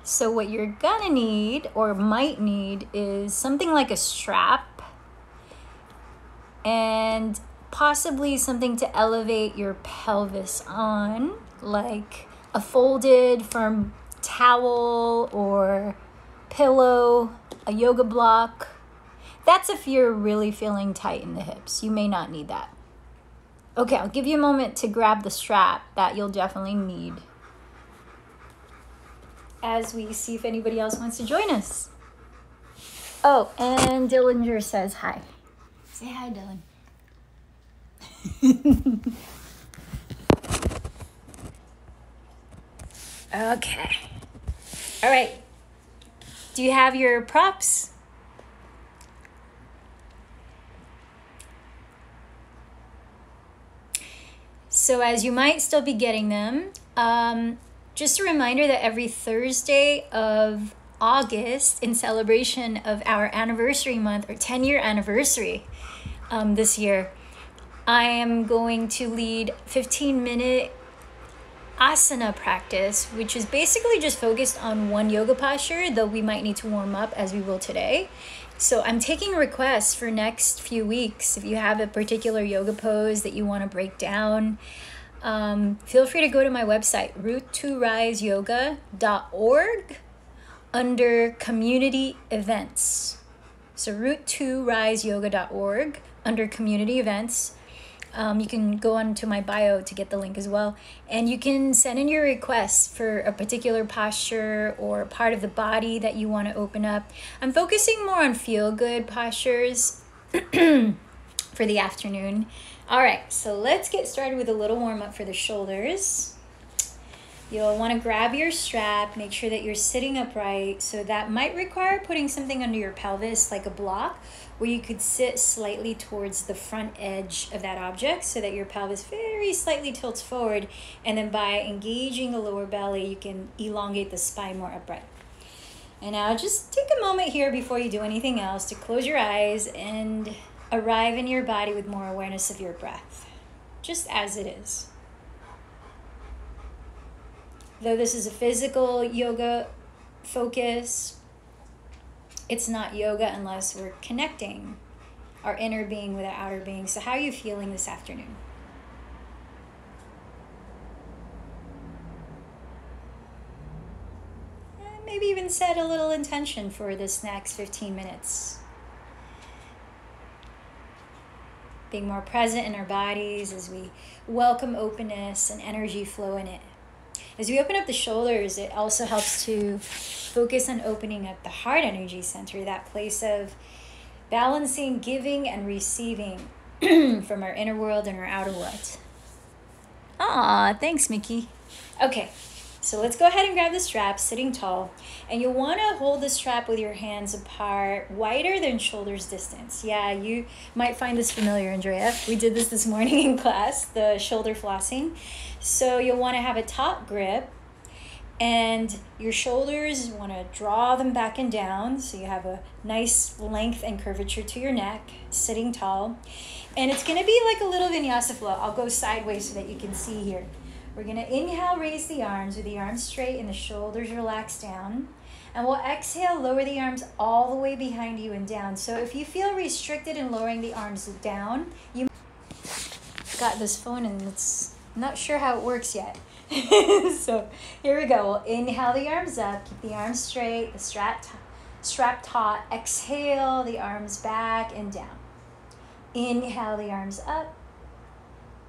So what you're gonna need or might need is something like a strap and possibly something to elevate your pelvis on, like a folded firm towel or pillow, a yoga block. That's if you're really feeling tight in the hips. You may not need that. Okay, I'll give you a moment to grab the strap that you'll definitely need as we see if anybody else wants to join us. Oh, and Dillinger says hi. Say hi, Dylan. Okay. All right. Do you have your props? So as you might still be getting them, just a reminder that every Thursday of August, in celebration of our anniversary month, or 10-year anniversary this year, I am going to lead 15-minute asana practice, which is basically just focused on one yoga posture, though we might need to warm up as we will today. So I'm taking requests for next few weeks. If you have a particular yoga pose that you want to break down, feel free to go to my website, root2riseyoga.org, under community events. So root2riseyoga.org, under community events. You can go onto my bio to get the link as well. And you can send in your requests for a particular posture or part of the body that you want to open up. I'm focusing more on feel-good postures for the afternoon. All right, so let's get started with a little warm-up for the shoulders. You'll want to grab your strap, make sure that you're sitting upright. So that might require putting something under your pelvis, like a block, where you could sit slightly towards the front edge of that object so that your pelvis very slightly tilts forward. And then by engaging the lower belly, you can elongate the spine more upright. And now just take a moment here before you do anything else to close your eyes and arrive in your body with more awareness of your breath, just as it is. Though this is a physical yoga focus, it's not yoga unless we're connecting our inner being with our outer being. So how are you feeling this afternoon? And maybe even set a little intention for this next 15 minutes. Being more present in our bodies as we welcome openness and energy flow in it. As we open up the shoulders, it also helps to focus on opening up the heart energy center, that place of balancing, giving, and receiving from our inner world and our outer world. Aw, thanks, Mickey. Okay, so let's go ahead and grab the strap, sitting tall. And you'll want to hold the strap with your hands apart, wider than shoulders distance. Yeah, you might find this familiar, Andrea. We did this morning in class, the shoulder flossing. So you'll want to have a top grip, and your shoulders, you want to draw them back and down so you have a nice length and curvature to your neck, sitting tall. And it's going to be like a little vinyasa flow. I'll go sideways so that you can see here. We're going to inhale, raise the arms with the arms straight and the shoulders relaxed down. And we'll exhale, lower the arms all the way behind you and down. So if you feel restricted in lowering the arms down, you got this phone and it's not sure how it works yet. So here we go. We'll inhale the arms up, keep the arms straight, the strap taut. Exhale the arms back and down. Inhale the arms up.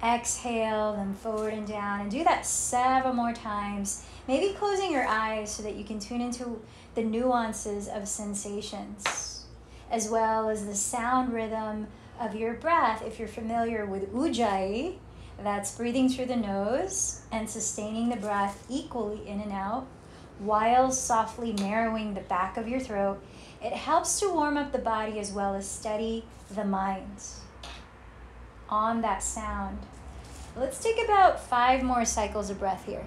Exhale them forward and down, and do that several more times. Maybe closing your eyes so that you can tune into the nuances of sensations, as well as the sound rhythm of your breath. If you're familiar with Ujjayi, that's breathing through the nose and sustaining the breath equally in and out while softly narrowing the back of your throat. It helps to warm up the body as well as steady the mind on that sound. Let's take about 5 more cycles of breath here.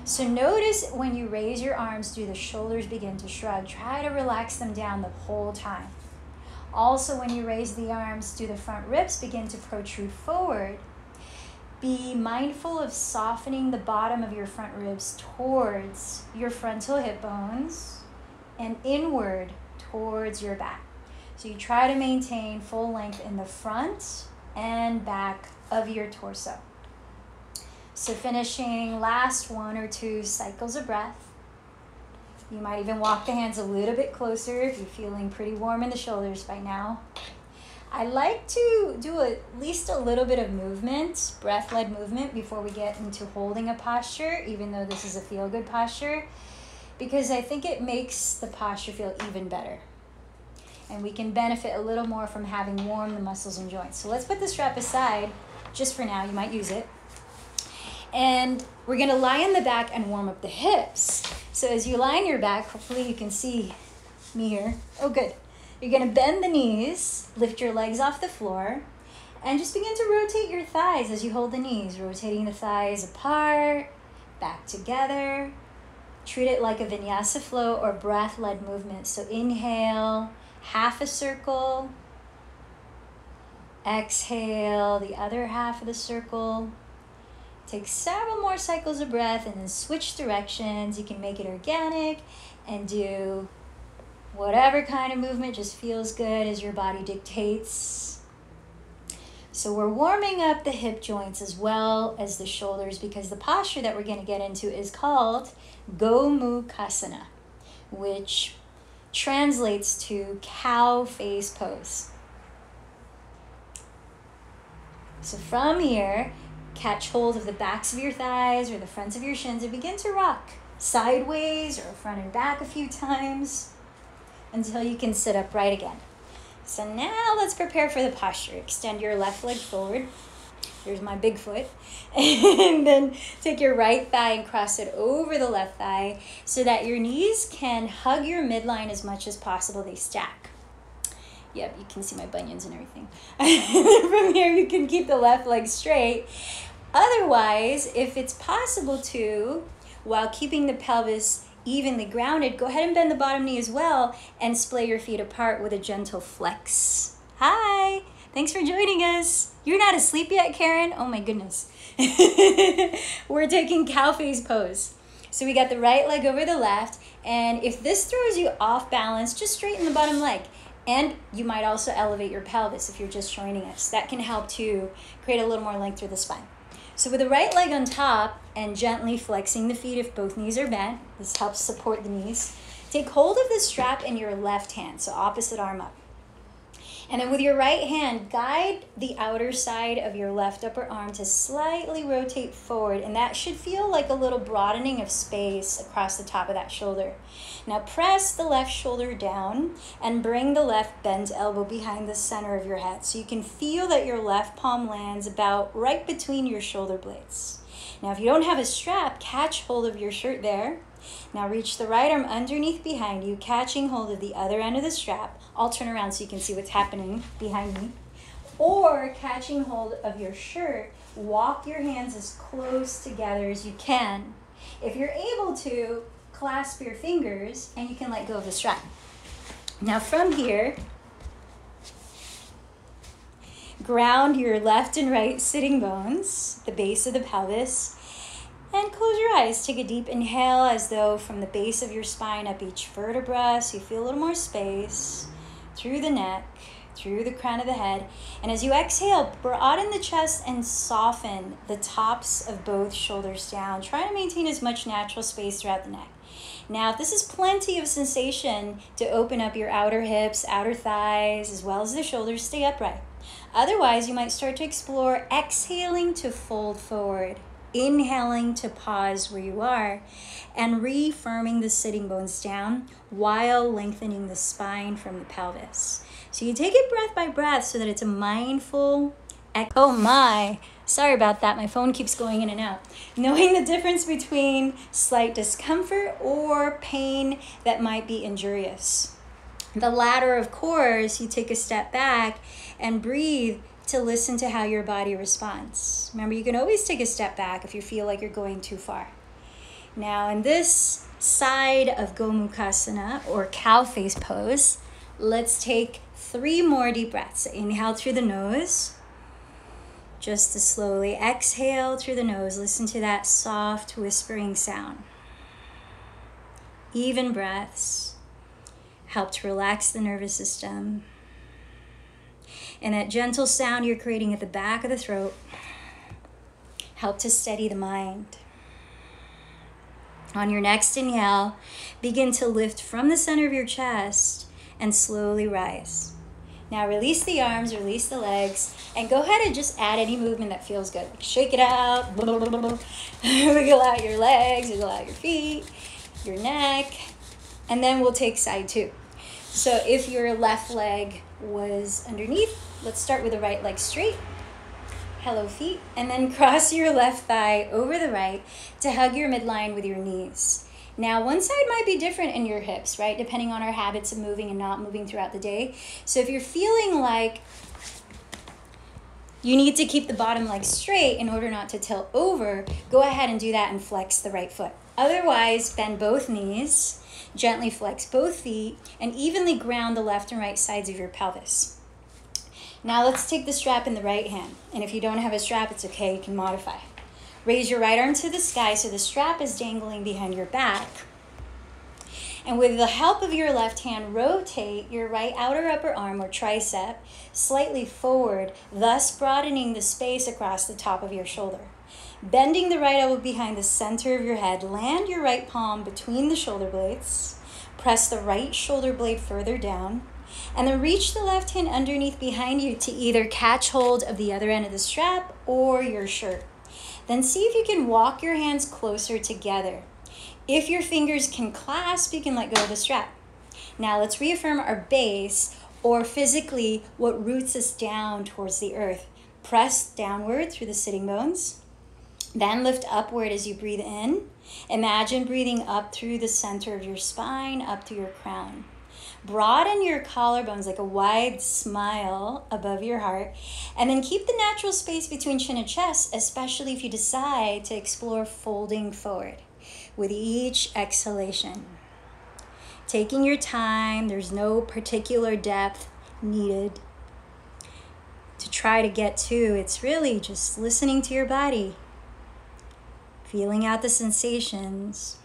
So notice when you raise your arms, do the shoulders begin to shrug? Try to relax them down the whole time. Also, when you raise the arms, do the front ribs begin to protrude forward? Be mindful of softening the bottom of your front ribs towards your frontal hip bones and inward towards your back. So you try to maintain full length in the front and back of your torso. So finishing last 1 or 2 cycles of breath. You might even walk the hands a little bit closer if you're feeling pretty warm in the shoulders by now. I like to do at least a little bit of movement, breath-led movement, before we get into holding a posture, even though this is a feel-good posture, because I think it makes the posture feel even better. And we can benefit a little more from having warmed the muscles and joints. So let's put the strap aside, just for now, you might use it. And we're gonna lie on the back and warm up the hips. So as you lie on your back, hopefully you can see me here. Oh, good. You're gonna bend the knees, lift your legs off the floor, and just begin to rotate your thighs as you hold the knees, rotating the thighs apart, back together. Treat it like a vinyasa flow or breath-led movement. So inhale, half a circle. Exhale, the other half of the circle. Take several more cycles of breath and then switch directions. You can make it organic and do whatever kind of movement just feels good as your body dictates. So we're warming up the hip joints as well as the shoulders, because the posture that we're going to get into is called Gomukhasana, which translates to cow face pose. So from here, catch hold of the backs of your thighs or the fronts of your shins and begin to rock sideways or front and back a few times until you can sit upright again. So now let's prepare for the posture. Extend your left leg forward. Here's my big foot. And then take your right thigh and cross it over the left thigh so that your knees can hug your midline as much as possible. They stack. Yep, you can see my bunions and everything. From here, you can keep the left leg straight. Otherwise, if it's possible to, while keeping the pelvis evenly grounded, go ahead and bend the bottom knee as well and splay your feet apart with a gentle flex. Hi, thanks for joining us. You're not asleep yet, Karen? Oh my goodness. We're taking cow face pose. So we got the right leg over the left, and if this throws you off balance, just straighten the bottom leg. And you might also elevate your pelvis if you're just joining us. That can help to create a little more length through the spine. So with the right leg on top and gently flexing the feet if both knees are bent, this helps support the knees. Take hold of the strap in your left hand, so opposite arm up. And then with your right hand, guide the outer side of your left upper arm to slightly rotate forward, and that should feel like a little broadening of space across the top of that shoulder. Now press the left shoulder down and bring the left bent elbow behind the center of your head so you can feel that your left palm lands about right between your shoulder blades. Now if you don't have a strap, catch hold of your shirt there. Now reach the right arm underneath behind you, catching hold of the other end of the strap. I'll turn around so you can see what's happening behind me. Or catching hold of your shirt, walk your hands as close together as you can. If you're able to, clasp your fingers and you can let go of the strap. Now from here, ground your left and right sitting bones, the base of the pelvis, and close your eyes. Take a deep inhale as though from the base of your spine up each vertebra so you feel a little more space through the neck, through the crown of the head. And as you exhale, broaden the chest and soften the tops of both shoulders down. Try to maintain as much natural space throughout the neck. Now, if this is plenty of sensation to open up your outer hips, outer thighs, as well as the shoulders, stay upright. Otherwise, you might start to explore exhaling to fold forward, inhaling to pause where you are, and reaffirming the sitting bones down while lengthening the spine from the pelvis. So you take it breath by breath so that it's a mindful oh my, sorry about that. My phone keeps going in and out. Knowing the difference between slight discomfort or pain that might be injurious. The latter, of course, you take a step back and breathe to listen to how your body responds. Remember, you can always take a step back if you feel like you're going too far. Now, in this side of Gomukhasana, or cow face pose, let's take 3 more deep breaths. Inhale through the nose. just to slowly exhale through the nose. Listen to that soft whispering sound. Even breaths help to relax the nervous system. And that gentle sound you're creating at the back of the throat help to steady the mind. On your next inhale, begin to lift from the center of your chest and slowly rise. Now release the arms, release the legs, and go ahead and just add any movement that feels good. Shake it out, wiggle out your legs, wiggle out your feet, your neck, and then we'll take side two. So if your left leg was underneath, let's start with the right leg straight. Hello feet, and then cross your left thigh over the right to hug your midline with your knees. Now, one side might be different in your hips, right? Depending on our habits of moving and not moving throughout the day. So if you're feeling like you need to keep the bottom leg straight in order not to tilt over, go ahead and do that and flex the right foot. Otherwise, bend both knees, gently flex both feet, and evenly ground the left and right sides of your pelvis. Now let's take the strap in the right hand. And if you don't have a strap, it's okay, you can modify. Raise your right arm to the sky so the strap is dangling behind your back. And with the help of your left hand, rotate your right outer upper arm or tricep slightly forward, thus broadening the space across the top of your shoulder. Bending the right elbow behind the center of your head, land your right palm between the shoulder blades. Press the right shoulder blade further down. And then reach the left hand underneath behind you to either catch hold of the other end of the strap or your shirt. Then see if you can walk your hands closer together. If your fingers can clasp, you can let go of the strap. Now let's reaffirm our base, or physically what roots us down towards the earth. Press downward through the sitting bones. Then lift upward as you breathe in. Imagine breathing up through the center of your spine, up to your crown. Broaden your collarbones like a wide smile above your heart, and then keep the natural space between chin and chest, especially if you decide to explore folding forward with each exhalation. Taking your time, there's no particular depth needed to try to get to. It's really just listening to your body, feeling out the sensations,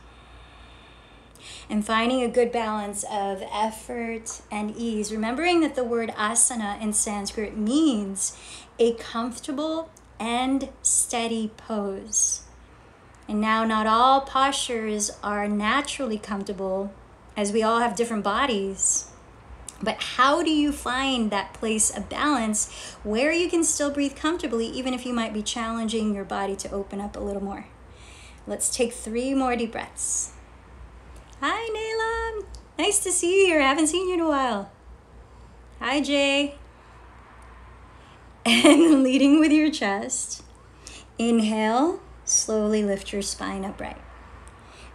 and finding a good balance of effort and ease. Remembering that the word asana in Sanskrit means a comfortable and steady pose. And now not all postures are naturally comfortable, as we all have different bodies. But how do you find that place of balance where you can still breathe comfortably, even if you might be challenging your body to open up a little more? Let's take 3 more deep breaths. Hi, Nayla. Nice to see you here. I haven't seen you in a while. Hi, Jay. And leading with your chest. Inhale, slowly lift your spine upright.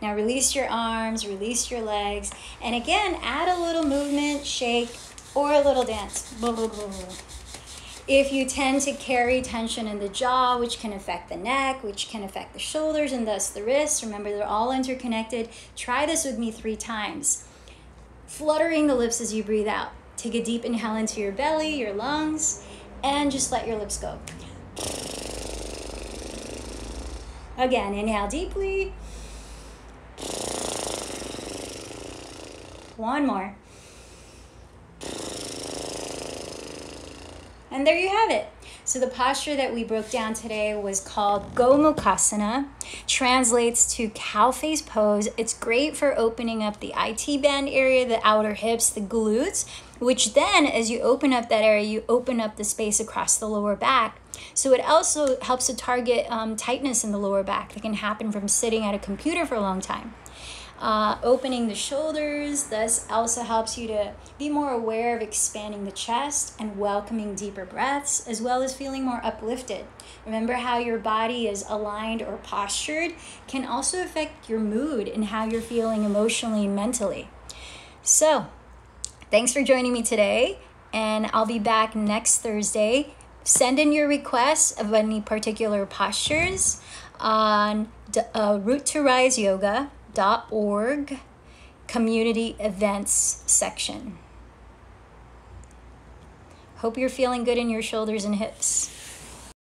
Now release your arms, release your legs. And again, add a little movement, shake, or a little dance. If you tend to carry tension in the jaw, which can affect the neck, which can affect the shoulders and thus the wrists, remember they're all interconnected. Try this with me 3 times. Fluttering the lips as you breathe out. Take a deep inhale into your belly, your lungs, and just let your lips go. Again, inhale deeply. One more. And there you have it. So the posture that we broke down today was called Gomukhasana, translates to cow face pose. It's great for opening up the IT band area, the outer hips, the glutes, which then as you open up that area, you open up the space across the lower back. So it also helps to target tightness in the lower back that can happen from sitting at a computer for a long time. Opening the shoulders, this also helps you to be more aware of expanding the chest and welcoming deeper breaths, as well as feeling more uplifted. Remember how your body is aligned or postured can also affect your mood and how you're feeling emotionally and mentally. So, thanks for joining me today, and I'll be back next Thursday. Send in your requests of any particular postures on roottoriseyoga.org community events section. Hope you're feeling good in your shoulders and hips.